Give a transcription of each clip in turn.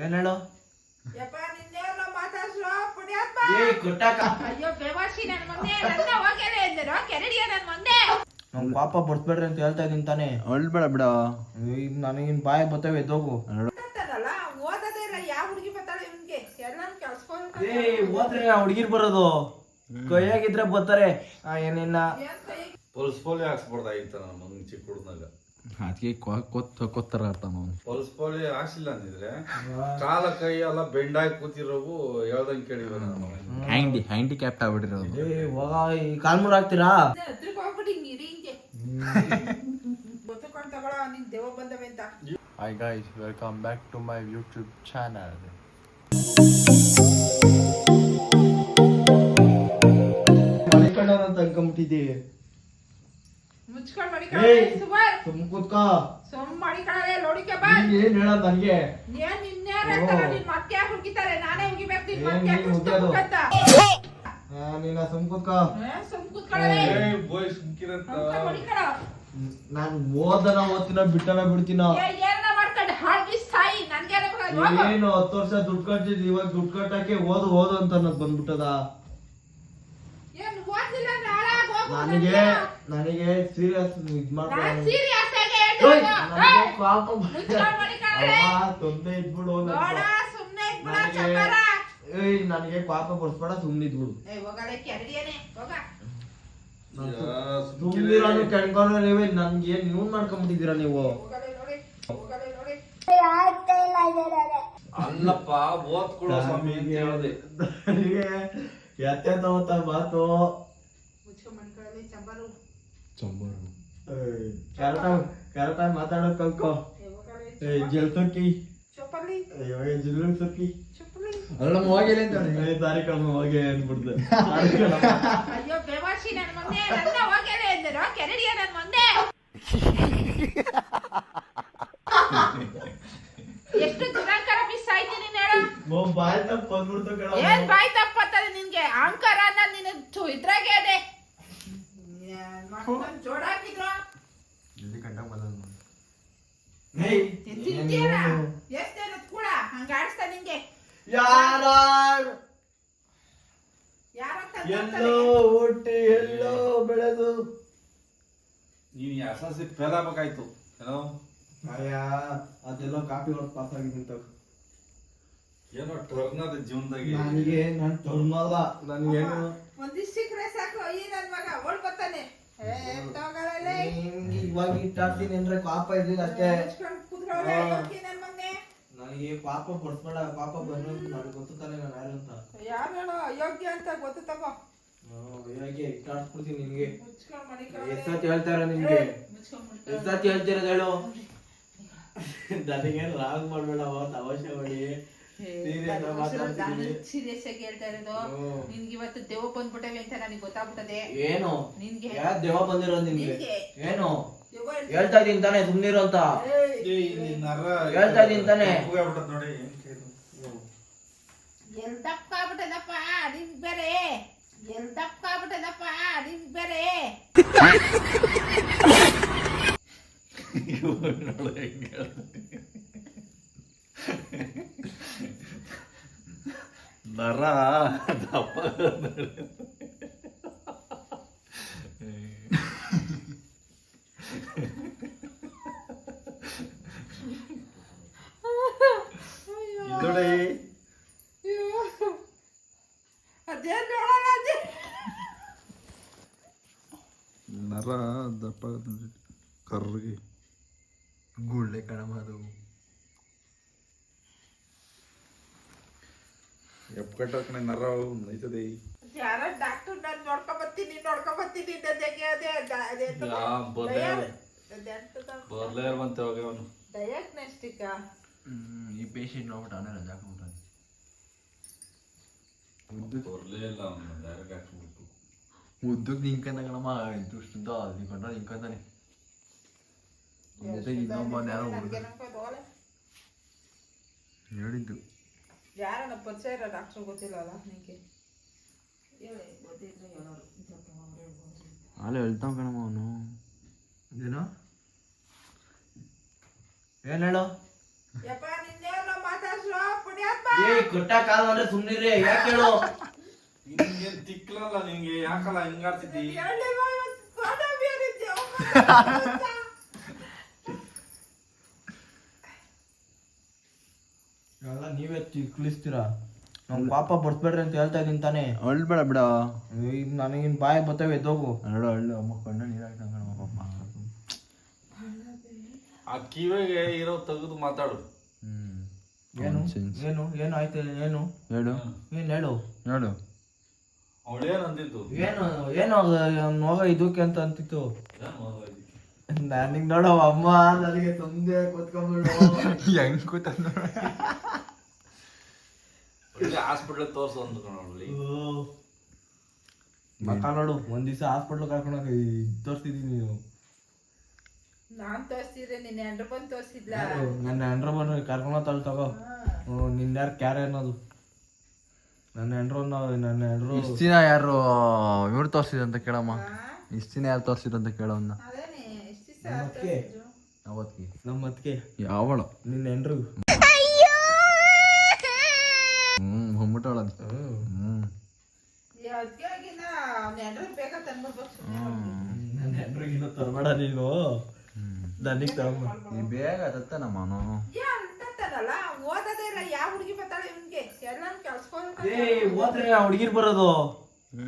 ಏನ್ ಹೇಳು ಯಪ್ಪ ನಿನ್ನೇನೋ ಮಾತಾಡ್ಸೋ ಪುಣ್ಯಾತ್ಮ. ಕೊಟ್ಟಾಕ ಅಯ್ಯೋ ಬೇವಾಸಿ ನನ್ನ ಮೊನ್ನೆ ನನ್ನ ಹೋಗ್ಯಾನೆ ಎಂದರು ಕೆರಡಿಯ ನನ್ನ ಮೊನ್ನೆ. ನಮ್ ಪಾಪ ಬರ್ಸ್ಬೇಡ್ರಿ ಅಂತ ಹೇಳ್ತಾ ಇದೀನಿ ತಾನೇ. ಅಳ್ಬೇಡ ಬಿಡ. ಈಗ ನನಗಿನ್ ಬಾಯ್ ಬರ್ತವೆ ಎದ್ದೋಗು. ಅಂತಾರಲ್ಲ ಓದದೇ ಇಲ್ಲ ಯಾವ ಹುಡುಗಿ ಬರ್ತಾಳೆ ಇವನ್ಗೆ ಎಲ್ಲಾನು ಕೆಲ್ಸ್ಕೊಂಡು ಹೋದ್ರೆ ಆ ಹುಡುಗಿರ್ ಬರೋದು ಕೈಯಾಗಿದ್ರೆ ಬರ್ತಾರೆ. ಏನಿಲ್ಲ ಪಲ್ಸ್ ಪೋಲಿಯೋ ಹಾಕ್ಸ್ಬಾರ್ದಾಗಿತ್ತ ನನ್ನ ಮಗನ್ ಚಿಕ್ಕ ಹುಡುಗನಾಗ. ಅದಕ್ಕೆ ಕೊತ್ತರ ಅರ್ಥ ನಾವು. ಪಲ್ಸ್ ಪೋಲಿಯೋ ಹಾಕ್ಸಿಲ್ಲ ಅಂದಿದ್ರೆ ಕಾಲ ಕೈ ಎಲ್ಲ ಬೆಂಡಾಗಿ ಕೂತಿರೋವು ಹೇಳ್ದಂಗೆ ಕೇಳಿವ ನನ್ನ ಮಗನ್. ಹ್ಯಾಂಡಿಕ್ಯಾಪ್ಟ್ ಆಗ್ಬಿಟ್ಟಿರೋದು. ಈ ಕಾಲ್ಮೂರ್ ಹಾಕ್ತೀರಾ? ಹತ್ರಕ್ಕೆ ಹೋಗ್ಬಿಟ್ಟು ಹಿಂಗಿರಿ ಹಿಂಗೆ ಗೊತ್ತುಕೊಂಡು ತಗೊಳ ನಿನ್ ದೇವ ಬಂದವೆ ಅಂತ. Hi guys, welcome back to my YouTube channel. ಮಲಿಕಂಡ ಅಂತ ಅನ್ಕೊಂಬಿಟ್ಟಿದ್ದೀವಿ. ಮುಚ್ಕೊಂಡು ಮಡಿಕೊಳ್ಳೆ ಸುಮಾರ್ ಸುಮ್ ಕೂತ್ಕೋ. ಸೊಮ್ ಮಡಿಕೊಳ್ಳೆ ಲೋಡಿಕೆ ಬಾ. ಏನ್ ಹೇಳೋದ್ ನನ್ಗೆ? ಏನ್ ನಿನ್ನೇನ ಹೇಳ್ತಾರ ನಿನ್ ಮತ್ತೆ ಯಾಕೆ ಹುಡುಕಿತಾರೆ ನಾನೇ ಹುಡುಗಿಬೇಕು ನಿನ್ ಮತ್ತೆ ಯಾಕೆ ಹುಡುಕ್ಯೋದು? ಹುಡುಕಂತ. ನೀನ ಸುಮ್ ಕೂತ್ಕೋ. ಸೊಮ್ ಕೂತ್ಕೊಳ್ಳೆ ಬೋಯ್ ಸುಮ್ಕಿರಂತ. ಮಡಿಕೊಳ್ಳ ನಾನ್ ಓದ್ತೀನೋ ಬಿಟ್ಟನ ಬಿಡ್ತೀನೋ. ಏನ ಮಾಡ್ಕೊಂಡು ಹಾಡಿ ಸಾಯಿ ನನ್ಗೆ ಏನು 10 ವರ್ಷ ದುಡ್ಡು ಕಟ್ಟಿದ್ ಇವಾಗ ದುಡ್ಡು ಕಟ್ಟಕ್ಕೆ ಓದು ಅಂತ ಅನ್ನೋದು ಬಂದ್ಬಿಟ್ಟದ. ಏನ್ ಓದಿಲ್ಲ ನಾಳಾಗ ಹೋಗು. ನನಗೆ ಸೀರಿಯಸ್ ಇದ್ ನಾನ್ ಮಾಡ್ಕೊಂಡು ಸೀರಿಯಸ್ ಆಗಿ ಹೇಳ್ತೀನಿ. ಮುಚ್ಕೊಂಡು ಮಡಿಕೊಳ್ಳೆ ತೊಂದ್ರೆ ಇದ್ಬಿಡು. ನೋಡ ಸುಮ್ನೆ ಇದ್ಬಿಡ ಚಪ್ಪರ. ನನಗೆ ಪಾಪ ಬರ್ಸ್ಬೇಡ ಸುಮ್ನೆ ಇದ್ಬಿಡು. ಹೋಗಲೆ ಕೆರಡಿಯನೆ ಹೋಗ. ಸುಮ್ನಿರಾನು ಕೆಣ್ಕೊಂಡು ನೀವೇ ನನ್ಗೆ ಏನ್ ನೀವು ಮಾಡ್ಕೊಂಡ್ಬಿಟ್ಟಿದ್ದೀರಾ ನೀವು? ಹೋಗಲೆ ನೋಡಿ ಹೋಗಲೆ ನೋಡಿ. ಅಲ್ಲಪ್ಪ ಓದ್ಕೊಡೋ ಸ್ವಾಮಿ ಅಂತ ಹೇಳ್ದೆ. ನನಗೆ ಎತ್ತೆ ತಗೋತ ಮಾತು ಮುಚ್ಕೊಂಡು ಮಡಿಕೊಳ್ಳೆ ಚಂಬರು. ಕರೆಕ್ಟಾಗಿ ಮಾತಾಡೋದ್ ಕಲ್ಕೋ. ಹೋಗಲೆ ಜಲ್ತಕ್ಕಿ ಚಪ್ಪಲಿ ಜಿಲ್ಲು ಸಕ್ಕಿ ಚಪ್ಪಲಿ. ಅಲ್ಲ ಹೋಗಿಲ್ಲ ಅಂತ ದಾರಿ ಕಳ್ಮ ಹೋಗಿ ಅನ್ಬಿಡ್ದೆ. ಅಯ್ಯೋ ಬೇವಾಸಿ ನನ್ನ ಮೊನ್ನೆ ನನ್ನ ಹೋಗ್ಯಾನೆ ಎಂದರು ಕೆರಡಿಯ ನನ್ನ ಮೊನ್ನೆ. ಎಷ್ಟು ದುರಂಕಾರ ಮಿಸ್ ಆಯ್ತು ನೀನ್ ಹೇಳು. ಬಾಯ್ ತಪ್ಪ ಬಂದ್ಬಿಡ್ತು ಕಣ. ಏನ್ ಬಾಯ್ ತಪ್ಪತ್ತದ ನಿನ್ಗೆ ಅಹಂಕಾರ ಅನ್ನೋದು ನಿನ್ನ ಇದ್ರಾಗೆ ಅದೇ ಜೋಡ ಹಾಕಿದ್ರು ತಿಂತೀರಾ ಎಷ್ಟೇನ ಕೂಡ ಹಂಗ ಆಡಿಸ್ತಾ ನಿಂಗೆ ಯಾರ ಯಾರಂತ ಎಲ್ಲೋ ಹುಟ್ಟಿ ಎಲ್ಲೋ ಬೆಳೆದು ನೀನ್ ಎಸ್ಎಲ್ಸಿ ಫೇಲ್ ಆಗ್ಬೇಕಾಯ್ತು ಏನೋ. ಅಯ್ಯ ಅದೆಲ್ಲ ಕಾಪಿ ಹೊಡೆದು ಪಾಸ್ ಆಗಿದ್ದಂತ. ಏನೋ ಟರ್ನದ ಜೀವನದಾಗಿ ನನಗೆ ನಾನು ತೊಳ್ಮಲ್ಲ ನನಗೇನು ಒಂದಿಷ್ಟು ಸಿಕ್ಕರೆ ಸಾಕು ಈ ನನ್ ಮಗ ಓಡ್ ಬರ್ತಾನೆ. ತಗೊಳ್ಳಲೇ ಇವಾಗ ಇಟ್ಟಾಡ್ತೀನಿ ಅಂದ್ರೆ ಪಾಪ ಇರ್ಲಿಲ್ಲ ಅಷ್ಟೇ. ಕುತ್ಕೊಳ್ಳೆ ನನ್ ಮಗನೇ. ನನಗೆ ಪಾಪ ಬರ್ಸ್ಬೇಡ. ಪಾಪ ಬಂದು ನನಗೆ ಗೊತ್ತಾನೆ ನಾನು ಯಾರು ಅಂತ. ಯಾರು ಹೇಳೋ ಅಯೋಗ್ಯ ಅಂತ ಗೊತ್ತು ತಗೋ. ಹೇಗೆ ಇಟ್ಟಾಡ್ಸ್ಬಿಡ್ತೀನಿ ನಿನ್ಗೆ. ಮುಚ್ಕೊಂಡ್ ಮಡಿಕೊಳ್ಳೆ. ಎಷ್ಟೊತ್ತು ಹೇಳ್ತಾರ ನಿನ್ಗೆ? ಮುಚ್ಕೊಂಡ್ ಮಡಿಕೊಳ್ಳೆ. ಎಷ್ಟೊತ್ತು ಹೇಳ್ತಿರೋದು ಹೇಳು? ನನಗೇನು ರಾಂಗ್ ಮಾಡ್ಬೇಡ ಅವಶ್ಯ ಮಾಡಿ. ಸೀರಿಯಸ್ ಆಗಿ ಹೇಳ್ತಾ ಇರೋದು. ನಿನ್ಗೆ ಇವತ್ತು ದೇವ ಬಂದ್ಬಿಟ್ಟವೆ ಅಂತ ನನಗೆ ಗೊತ್ತಾಗ್ಬಿಟ್ಟದೆ. ಏನು ನಿನ್ಗೆ ಯಾರು ದೇವ ಬಂದಿರೋದು ನಿನ್ಗೆ? ನಿನ್ಗೆ. ಏನು ದೆವ್ವ ಹೇಳ್ತಾ ಇದೀನಿ ತಾನೇ ಸುಮ್ನಿರು ಅಂತ. ಹೇಳ್ತಾ ಇದೀನಿ ತಾನೇ. ನೋಡಿ ಎಲ್ ದಪ್ಪ ಆಗ್ಬಿಟ್ಟದಪ್ಪ ನಿನ್ ಬೇರೆ. ಎಲ್ ದಪ್ಪ ಆಗ್ಬಿಟ್ಟದಪ್ಪ ನಿನ್ ಬೇರೆ. ನರ ದಪ್ಪ ನೋಡಿ ಅದೇನ್ ನೋಡೋಣ ಅದೇ. ನರ ದಪ್ಪ ಕರ್ರಿಗೆ ಗುಳ್ಳೆ ಕಣಮ ಅದು. ಎಪ್ ಕಟ್ಟಕ್ಕೆ ನರ ನೈತದೆ. ಯಾರೋ ಡಾಕ್ಟರ್ ನಾನು ನೋಡ್ಕೊಂಡ್ ಬರ್ತೀನಿ ಬರ್ಲೇ ಇರುವಂತೆ ಅವನು ಡಯಾಗ್ನೋಸ್ಟಿಕ್. ಈ ಪೇಷಂಟ್ ನೋಡ್ಬಿಟ್ಟು ಅವನೇ ರಜಾ ಹಾಕ್ಬಿಟ್ಟಾನೆ. ಬರ್ಲೇ ಇಲ್ಲ ಅವನು ಡೈರೆಕ್ಟ್ ಹಾಕ್ಬಿಟ್ಟು ಉದ್ದಕ್ಕೆ ನಿಂಕಂದ ಕಣಮ್ಮ ಇಷ್ಟುದ್ದ ನಿಂಕೊಂಡ ನಿಂಕಂತಾನೆ. ಜೊತೆಗೆ ಇನ್ನೊಬ್ಬ ಯಾರೋ ಹೇಳಿದ್ದು ಯಾರನ್ನ ಪರಿಚಯ ಇರೋ ಡಾಕ್ಟರ್ ಗೊತ್ತಿಲ್ಲ ಅಲ್ಲ ನಿಂಗೆ. ಹೇಳಿ ಗೊತ್ತಿದ್ರೆ ಹೇಳೋರು. ಅಲ್ಲೇ ಹೇಳ್ತಾವ ಕಣಮ್ಮ ಅವನು. ಏನು ಏನ್ ಹೇಳು? ಯಪ್ಪ ನಿನ್ನೇನೋ ಮಾತಾಡ್ಸೋ ಏ ಕೊಟ್ಟ ಕಾಲ್ ಅಂದ್ರೆ ಸುಮ್ನಿರಿ ಯಾಕೆ ಹೇಳು ನಿಂಗೇನ್ ತಿಕ್ಲಲ್ಲ ನಿಂಗೆ ಯಾಕಲ್ಲ ಹಿಂಗಾಡ್ತಿದ್ದಿ ಎಲ್ಲ ನೀವೇ ತಿಕ್ಲಿಸ್ತೀರಾ ನಮ್ ಪಾಪ ಬರ್ಸ್ಬೇಡ್ರಿ ಅಂತ ಹೇಳ್ತಾ ಇದೀನಿ ತಾನೇ ಅಳ್ಬೇಡ ಬಿಡ ಈಗ ನನಗಿನ್ ಬಾಯಿ ಬರ್ತವೆ ಎದ್ದೋಗು ಅಳ್ಳು ಅಳ್ಳು ಅಮ್ಮ ಕಣ್ಣ ನೀರಾಗ್ತಂಗ ಪಾಪ. ಆ ಕಿವಿಗೆ ಇರೋ ತೆಗೆದು ಮಾತಾಡು. ಏನು ಏನು ಏನು ಆಯ್ತು ಏನು ಹೇಳು ಏನ್ ಹೇಳು ಹೇಳು ಅವಳೇನ್ ಅಂತಿತ್ತು ಏನು ಏನು ಮಗ ಇದಕ್ಕೆ ಅಂತ ಅಂತಿತ್ತು ನನಗ್ ನೋಡವ ಅಮ್ಮ ನನಗೆ ತಂದೆ ಕೂತ್ಕೊಂಡ್ಬಿಡು ಹೆಂಗ್ ಕೂತ ಹಾಸ್ಪಿಟಲ್ ತೋರ್ಸು ಅಂದ್ಕೊಂಡ್ಲಿ ಮಕ್ಕ ನೋಡು ಒಂದ್ ದಿವಸ ಹಾಸ್ಪಿಟ್ಲ್ ಕರ್ಕೊಂಡೋಗ ತೋರ್ಸ್ತಿದೀನಿ ನೀವು ನಾನ್ ತೋರ್ಸಿದ್ರೆ ನಿನ್ನ ಹೆಂಡ್ರ ಬಂದು ತೋರ್ಸಿದ್ಲ ನನ್ನ ಹೆಂಡ್ರ ಬಂದ್ರೆ ಕರ್ಕೊಂಡ್ ತಗೋ ನಿನ್ ಯಾರು ಕ್ಯಾರೆ ಅನ್ನೋದು ನನ್ನ ಹೆಂಡ್ರು ನನ್ನ ಹೆಂಡ್ರು ಇಷ್ಟ ದಿನ ಯಾರು ಇವ್ರು ತೋರ್ಸಿದ್ರು ಅಂತ ಕೇಳಮ್ಮ ಇಷ್ಟ ದಿನ ಯಾರು ತೋರ್ಸಿದ್ರು ಅಂತ ಕೇಳವನ್ನ ಅದೇನೆ ಎಷ್ಟು ದಿವಸ ನಮ್ಮತ್ಗೆ ಅವತ್ತಿಗೆ ನಮ್ಮ ಅತ್ಗೆ ಯಾವಳು ನಿನ್ನ ಹೆಂಡ್ರು ಹೋಗ್ಬಿಟ್ಟವಳಂತ ಅದಕ್ಕೆ ಆಗಿನ ಅವ್ನ ಹೆಂಡ್ರ ಬೇಕಾ ತಂದ್ಬಿಡ್ಬೇಕು ನನ್ನ ಹೆಂಡ್ರಿಗಿನ್ನ ತರಬೇಡ ನೀನು ನನಗ್ ತಗೊಂಬ ನೀ ಬೇಗ ತತ್ತನಮ್ಮ ಅವನು ಅಂತಲ್ಲ ಓದದೇ ಇಲ್ಲ ಯಾವ ಹುಡುಗಿ ಬರ್ತಾಳೆ ಇವ್ನಿಗೆ ಎಲ್ಲ ಕೆಲ್ಸ್ಕೊಳ್ಬೇಕು ಏ ಓದ್ರೆ ಹುಡುಗಿರ್ ಬರೋದು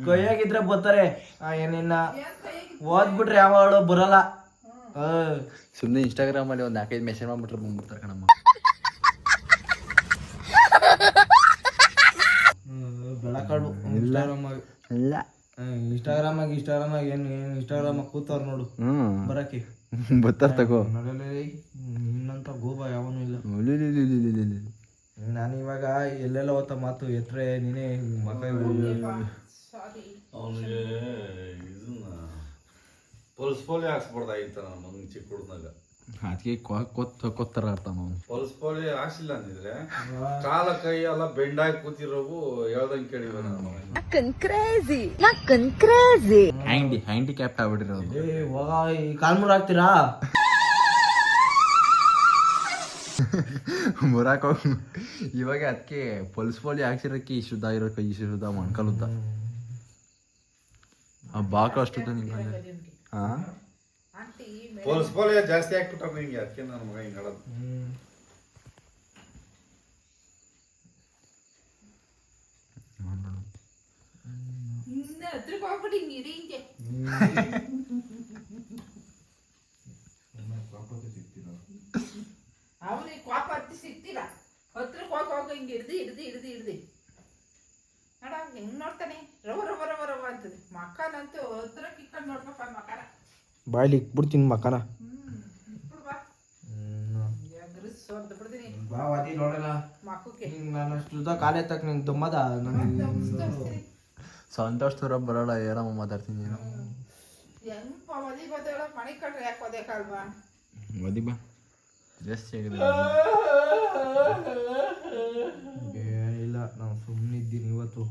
ಕೈಯಾಗಿದ್ರೆ ಬರ್ತಾರೆ ಏನಿನ್ನ ಓದ್ಬಿಟ್ರೆ ಯಾವಾಳು ಬರಲ್ಲ ಸುಮ್ಮನೆ ಇನ್ಸ್ಟಾಗ್ರಾಮ್ ಅಲ್ಲಿ ಒಂದು 4-5 ಮೆಸೇಜ್ ಮಾಡ್ಬಿಟ್ರೆ ಬಂದ್ಬಿಡ್ತಾರೆ ಕಣಮ್ಮ ಬೆಳಕಾಡು ಇನ್ಸ್ಟಾಗ್ರಾಮ್ ಇಲ್ಲ ಇನ್ಸ್ಟಾಗ್ರಾಮ್ ಆಗಿ ಏನು ಇನ್ಸ್ಟಾಗ್ರಾಮ್ ಕೂತವ್ರು ನೋಡು ಬರಕ್ಕೆ ಬರ್ತಾರ ತಗೋ ನಿನ್ನಂತ ಗೋಬ ಯಾವನು ಇಲ್ಲ ಒಳ್ಳೆ ನಾನು ಇವಾಗ ಎಲ್ಲೆಲ್ಲ ಓದ್ತ ಮಾತು ಎತ್ರೆ ನೀನೇ ಮಗ ಸಾರಿ ಅವನಿಗೆ ಇದನ್ನ ಪಲ್ಸ್ ಪೋಲಿಯೋ ಹಾಕ್ಸ್ಬಾರ್ದಾಗಿತ್ತ ನನ್ನ ಮಗನಿಗೆ ಚಿಕ್ಕ ಹುಡುಗನಾಗ ಅದಕ್ಕೆ ಕೊತ್ತರ ಅರ್ಥ ಅವನು ಪಲ್ಸ್ ಪೋಲಿಯೋ ಹಾಕ್ಸಿಲ್ಲ ಅಂದಿದ್ರೆ ಕಾಲ ಕೈ ಎಲ್ಲ ಬೆಂಡಾಗಿ ಕೂತಿರೋವು ಹೇಳ್ದಂಗೆ ಕೇಳಿವ ನನ್ನ ಮಗನಿಗೆ ಹ್ಯಾಂಡಿಕ್ಯಾಪ್ಟ್ ಆಗ್ಬಿಟ್ಟಿರೋದು ಏ ಹೋಗ ಈ ಕಾಲ್ಮೂರ್ ಹಾಕ್ತೀರಾ ಮುರಾಕ ಇವಾಗ ಅದಕ್ಕೆ ಪಲ್ಸ್ ಪೋಲಿ ಹಾಕ್ಸಿರಕ್ಕೆ ಶುದ್ಧ ಇರೋ ಕೈ ಶುದ್ಧ ಮಣ್ಕಲುದ್ದ ಆ ಬಾಕ ಅಷ್ಟು ನಿಂಗೆ ಹಾ ಆಂಟಿ ಪಲ್ಸ್ ಪೋಲಿಯೋ ಜಾಸ್ತಿ ಹಾಕ್ಬಿಟ್ಟಾರ ನಿಂಗೆ ಅದಕ್ಕೆ ನನ್ನ ಮಗ ಹಿಂಗೆ ಹೇಳೋದು ಇನ್ನ ಹತ್ರಕ್ಕೆ ಹೋಗ್ಬಿಟ್ಟು ಹಿಂಗೆ ಇರಿ ಹಿಂಗೆ ಅವನಿಗೆ ಕೋಪ ಹತ್ತಿ ಸಿಗ್ತಿಲ್ಲ ಹತ್ರಕ್ಕೆ ಹೋಗ ಹಿಂಗೆ ಹಿಡ್ದು ನೋಡ ಹೆಂಗ್ ನೋಡ್ತಾನೆ ರವ ರವ ರವ ರವ ಅಂತದೆ ಮಕ್ಕನಂತೂ ಹತ್ರಕ್ಕೆ ಇಕ್ಕೊಂಡು ನೋಡ್ಬೇಕ ಮಕ್ಕನ ಬಾಯ್ಲಿ ಇಕ್ಬಿಡ್ತೀನಿ ಮಕ್ಕನ ಇಟ್ಬಿಡು ಬಾ ಸೋರ್ದು ಬಿಡ್ತೀನಿ ಬಾವಾದಿ ನೋಡಲ್ಲ ಮಕ್ಕಕ್ಕೆ ನಾನು ಅಷ್ಟು ಕಾಲೇ ತಕ್ಕ ನಿಂಗೆ ತುಂಬದ ಸಂತೋಷ್ ಬರೋಲ್ಲ ಏನಮ್ಮ ಮಾತಾಡ್ತೀನಿ ನೀನು ಹೆಂಗ್ ಒದಿ ಬದಳ ಮನೆ ಕಡ್ರೆ ಯಾಕೆ ಒದೇಕಲ್ವಾ ಮದಿ ಬಾ ಜಾಸ್ತಿ ಆಗಿದೆ ಇಲ್ಲ ನಾವು ಸುಮ್ಮನಿದ್ದೀನಿ ಇವತ್ತು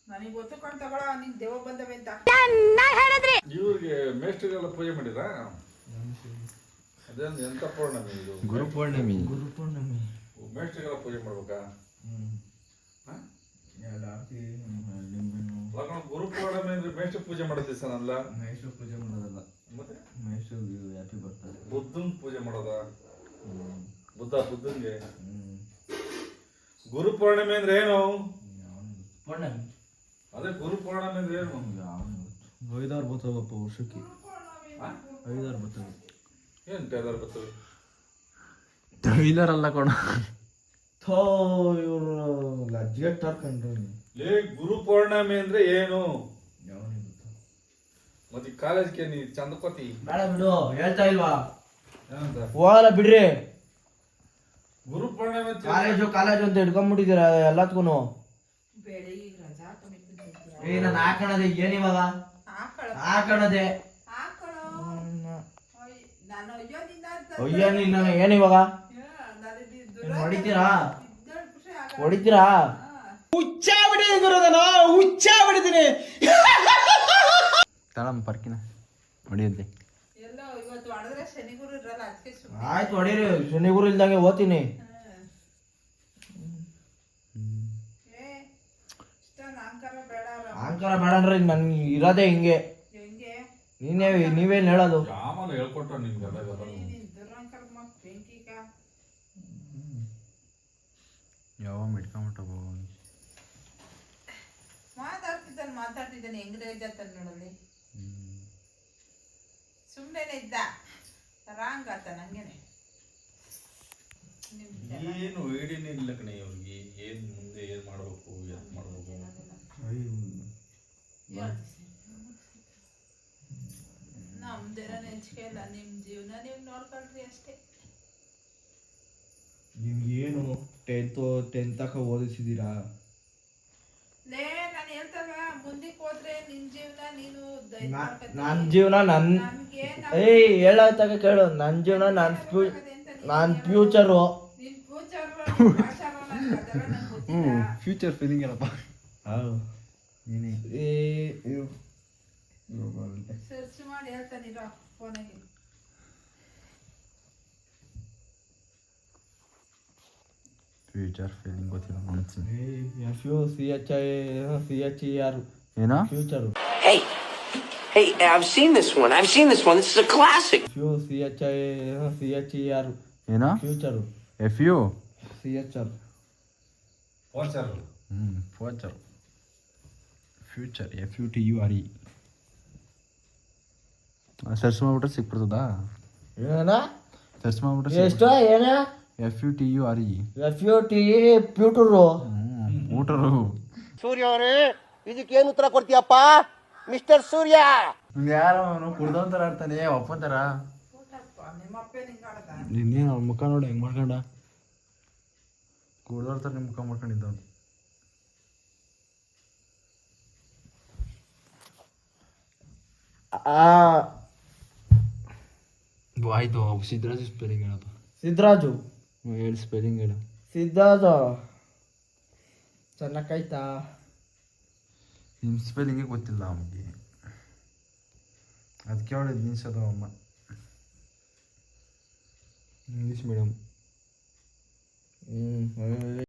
ನನಗೆ ಗೊತ್ತುಕೊಂಡು ತಗೊಳ ನಿನ್ ದೇವ ಬಂದವೆ ಅಂತ ಇವ್ರಿಗೆ ಮೇಷ್ಟ್ರಿಗೆಲ್ಲ ಪೂಜೆ ಮಾಡಿರ ಅದೇನು ಎಂತ ಪೌರ್ಣಮಿ ಇದು ಗುರುಪೂರ್ಣಿಮೆ ಗುರುಪೂರ್ಣಿಮೆ ಮೇಷ್ಟ್ರಿಗೆಲ್ಲ ಪೂಜೆ ಮಾಡ್ಬೇಕಾ ಲಗ್ನ ಗುರುಪೌರ್ಣಮಿ ಅಂದ್ರೆ ಮೇಷ್ಟ್ರ ಪೂಜೆ ಮಾಡೋದು ದಿವಸನಲ್ಲ ಮಹೇಶ್ವರ ಪೂಜೆ ಮಾಡೋದಲ್ಲ ಮತ್ತೆ ಮಹೇಶ್ವರ ಹ್ಯಾಪಿ ಬರ್ತಾರೆ ಬುದ್ಧನ್ ಪೂಜೆ ಮಾಡೋದ ಬುದ್ಧನ್ಗೆ ಗುರುಪೌರ್ಣಿಮೆ ಅಂದ್ರೆ ಏನು ಪೌರ್ಣಮಿ ಅದೇ ಗುರುಪೌರ್ಣಮಿ ಅಂದ್ರೆ ಏನು ಐದಾರು ಬರ್ತಾವಪ್ಪ ವರ್ಷಕ್ಕೆ 5-6 ಬರ್ತವೆ ಏನ್ ಟೈಲರ್ ಬರ್ತವೆ ಟೈಲರ್ ಅಲ್ಲ ಕೊಡ ಥೋ ಇವರು ಲಜ್ಜೆ ಟಾರ್ಕಂಡ್ರು ಲೇ ಗುರುಪೌರ್ಣಮಿ ಅಂದ್ರೆ ಏನು ಯಾವನಿಗೆ ಗೊತ್ತಾ ಮತ್ತೆ ಕಾಲೇಜ್ಗೆ ನೀ ಚಂದಪತಿ ಬೇಡ ಬಿಡು ಹೇಳ್ತಾ ಇಲ್ವಾ ಏನಂತ ಹೋಗಲ್ಲ ಬಿಡ್ರಿ ಗುರುಪೌರ್ಣಮಿ ಕಾಲೇಜು ಅಂತ ಹಿಡ್ಕೊಂಡ್ಬಿಟ್ಟಿದ್ದೀರಾ ಎಲ್ಲತ್ಗೂ ಬೆಳಿಗ್ಗೆ ರಜಾ ಹಾಕೊಂಡಿದ್ದೀನಿ ಏ ನಾನು ಹಾಕಣದೆ ಏನಿವಾಗ ಹಾಕಣದೆ ನಾನು ಅಯ್ಯೋದಿಂದ ಅಯ್ಯ ನಿನ್ನ ಏನಿವಾಗ ಹೊಡಿತೀರಾ ಹೊಡಿತೀರಾ ಹುಚ್ಚ ಬಿಟ್ಟಿದ್ದೀನಿ ಗುರುದನ ಹುಚ್ಚ ಬಿಟ್ಟಿದ್ದೀನಿ ತಳಮ್ಮ ಪರ್ಕಿನ ಹೊಡಿಯಂತೆ ಎಲ್ಲ ಇವತ್ತು ಹೊಡೆದ್ರೆ ಶನಿಗುರು ಇರಲ್ಲ ಅದಕ್ಕೆ ಆಯ್ತು ಹೊಡೀರಿ ಶನಿಗುರು ಇಲ್ದಂಗೆ ಓದ್ತೀನಿ ಅಹಂಕಾರ ಬೇಡ ಅಂದ್ರೆ ನನ್ಗೆ ಇರೋದೇ ಹಿಂಗೆ. ಹೆಂಗೆ ನೀವೇನು ಹೇಳೋದು? ಯಾವನ ಹೇಳ್ಕೊಟ್ಟ ನಿಮ್ಗೆಲ್ಲ ಇವೆಲ್ಲ? ದುರಂಕರ ಮಕ್ ಬೆಂಕಿಗ ಯಾವ ಮಿಟ್ಕೊಂಬಿಟ್ಟ ಮಾತಾಡ್ತಿದ್ದಾನೆ ಹೆಂಗ್ ರೇಜ್ ಆತನ್ ನೋಡಲ್ಲಿ. ಸುಮ್ಮನೆ ಇದ್ದ ರಾಂಗ್ ಆತ ನಂಗೇನೆ. ಏನು ಐಡಿಯಾನೇ ಇಲ್ಲ ಕಣೆ ಅವ್ರಿಗೆ. ಏನ್ ಮುಂದೆ ಏನ್ ಮಾಡ್ಬೇಕು, ಏನ್ ಮಾಡ್ಬೇಕು. ನಮ್ದೇನ ನೆಂಚಿಕೆ ಇಲ್ಲ, ನಿಮ್ ಜೀವನ ನೀವ್ ನೋಡ್ಕೊಳ್ರಿ ಅಷ್ಟೇ. ನಿಮ್ಗೇನು ಟೆಂತ್ ತನಕ ಓದಿಸಿದ್ದೀರಾ? ನಾನು ಹೇಳ್ತಾಗ ಮುಂದಕ್ಕೆ ಹೋದ್ರೆ ನಿನ್ ಜೀವನ ನೀನು ನನ್ನ ಜೀವನ ಹೇಳತ್ತಾಗ ಕೇಳು. ನನ್ನ ಜೀವನ ನನ್ನ ಫ್ಯೂಚರು. ನಿನ್ ಫ್ಯೂಚರ್ ಫ್ಯೂಚರ್ ಫೀಲಿಂಗ್ ಏನಪ್ಪ? ಸರ್ಚ್ ಮಾಡಿ ಹೇಳ್ತಾನಿರ ಫೋನಾಗಿ. ಫ್ಯೂಚರ್ ಫೀಲಿಂಗ್ ಗೊತ್ತಿಲ್ಲ ಅನ್ಸುತ್ತೆ. FUCHER ಏನೋ future. Hey, I've seen this one. This is a classic. FUCHER ಏನೋ ಫ್ಯೂಚರು. FUCHER ವಾಚರ್. ಫ್ಯೂಚರ್. Future FUTURE. ಸರ್ಚ್ ಮಾಡ್ಬಿಟ್ರೆ ಸಿಕ್ಬಿಡ್ತದಾ? ಏನ ಸರ್ಚ್ ಮಾಡ್ಬಿಟ್ರೆ ಎಷ್ಟು? ಏನ FUTURE. FUTE ಪ್ಯೂಟರು. ಊಟರು. ಸೂರ್ಯ ಅವರೇ, ಇದಕ್ಕೇನು ಉತ್ತರ ಕೊಡ್ತೀಯಪ್ಪ ಮಿಸ್ಟರ್ ಸೂರ್ಯ? ಯಾರೋ ಅವನು ಕುಡ್ದೊಂಥರ ಆಡ್ತಾನೆ ಒಪ್ಪಂತಾರ. ನಿಮ್ಮ ಅಪ್ಪೇ ನಿಂಗೆ ಆಡ್ದ. ಇನ್ನೇನು ಅವ್ನ ಮುಖ ನೋಡಿ ಹೆಂಗ್ ಮಾಡ್ಕೊಂಡ. ಕುಡ್ದೋರ್ತಾರ ನಿಮ್ಮ ಮುಖ ಮಾಡ್ಕೊಂಡಿದ್ದವನು. ಆಯ್ತು. ಸಿದ್ಧರಾಜು ಸ್ಪೆಲ್ಲಿಂಗ್ ಹೇಳಪ್ಪ. ಸಿದ್ಧರಾಜು ಹೇಳಿ ಸ್ಪೆಲ್ಲಿಂಗ್ ಹೇಳು. ಸಿದ್ಧರಾಜು ಚೆನ್ನಾಗಾಯ್ತಾ? ನಿಮ್ಮ ಸ್ಪೆಲ್ಲಿಂಗೇ ಗೊತ್ತಿಲ್ಲ ಅವನಿಗೆ, ಅದಕ್ಕೆ ಅವಳು ನಿಲ್ಸೋದು ಅಮ್ಮ. English medium.